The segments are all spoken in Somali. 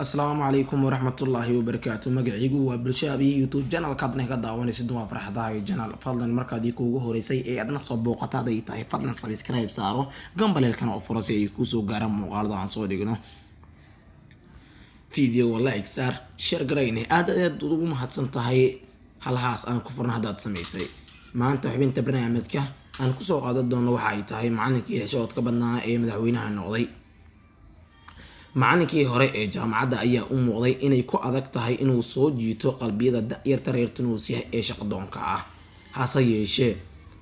السلام عليكم ورحمة الله وبركاته. مقعيقو وبرشابي يوتيوب جانل كادنا كداواني سيدوا فرحضاي جانل فضلا مركا ديكو هوريسي اي ادنا صبوقتا دايتاي فضلا سبسكرايب سارو قنبل الكنا فرسي يكوسو غارم مقالدا عن صوديقنا فيديو لايك سار شير قريني اداد دوغو مهدسنتاهي هالهاس aan ku furna hadaad samaysay maanta xubinta barnaamijka aan ku soo qaadan doono waxa ay tahay macallinkii xishoodka badnaa ee madaxweynaha noqday macallinkii hore ee jaamacadda ayaa u muuqday inay ku adag tahay inuu soo jiito qalbiyada da'yarta reer Tunuusiya ee shaqadoonka ah hase yeeshee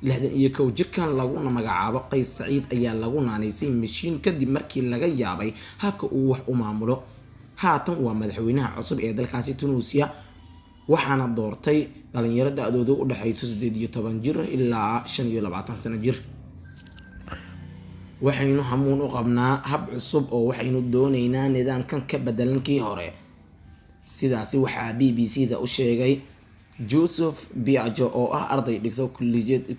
61 jirkan laguna magacaabo Qays Saciid ayaa lagu naanaysay mashiin kadib markii laga yaabay habka uu wax u maamulo haatan waa madaxweynaha cusub ee dalkaasi Tunuusiya waxaana doortay dhalinyaro da'doodu u dhaxayso 18 jir ilaa 25 sano jir waxaynu hamuun u qabnaa hab cusub oo waxaynu doonaynaa nidaamkan ka bedelan kii hore sidaasi waxaa BBC-da u sheegay Joseph Biajo oo ah arday dhigto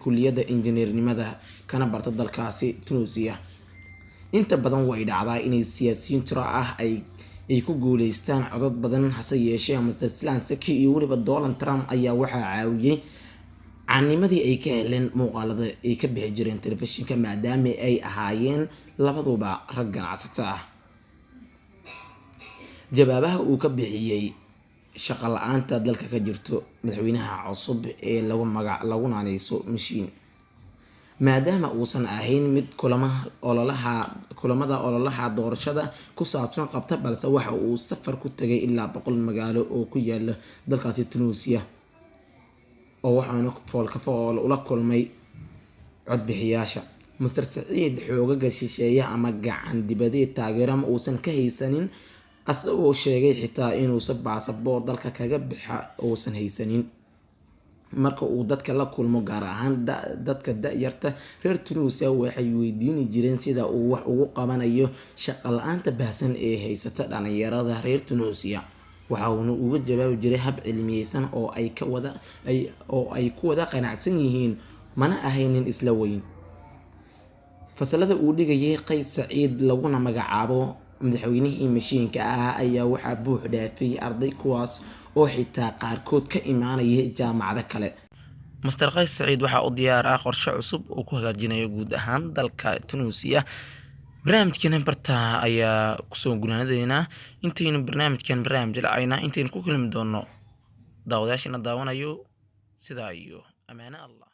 kulliyadda injineernimada kana barta dalkaasi Tunuusiya inta badan way dhacdaa inay siyaasiyiin tiro ah ay ku guuleystaan codad badan hase yeeshee Mr. Zelensky iyo waliba Donald Trump ayaa waxa caawiyay caanimadii ay ka heleen muuqaalada ay ka bixi jireen telefishinka maadaama ay ahaayeen labaduba rag ganacsato ah jawaabaha uu ka bixiyay shaqo la'aanta dalka ka jirto madaxweynaha cusub ee lagu naanayso mashiin maadaama uusan ahayn mid kulamada ololaha doorashada ku saabsan qabta balse waxa uu safar ku tagay ilaa 100 magaalo oo ku yaala dalkaasi Tunuusiya oo waxaanu fool ula kulmay codbixiyaasha Mr. Saciid xoogaga shisheeye ama gacan dibadeed taageero ma uusan ka haysanin asagoo sheegay xitaa inuu baasaboor dalka kaga bixa uusan haysanin marka uu dadka la kulmo gaar ahaan dadka da'yarta reer Tunuusiya waxay weydiin jireen sida uu wax ugu qabanayo shaqo la'aanta baahsan ee haysata dhalinyarada reer Tunuusiya waxa uu uga jawaabi jiray hab cilmiyeysan oo ay ku wada qanacsan yihiin mana ahaynin isla weyn fasalada uu dhigayay Qays Saciid laguna magacaabo madaxweynihii mashiinka ah ayaa waxa buux dhaafay arday kuwaas oo xitaa qaarkood ka imaanaya jaamacado kale Mr. Qays Saciid waxa uu diyaar ah qorshe cusub oo ku hagaajinayo guud ahaan dalka Tunuusiya barnaamijkan barta ayaa ku soo gunaanadeena intaynu barnaamij lacayna intaynu ku kulmi doono daawadayaashana daawanayo sida iyo amaana Allah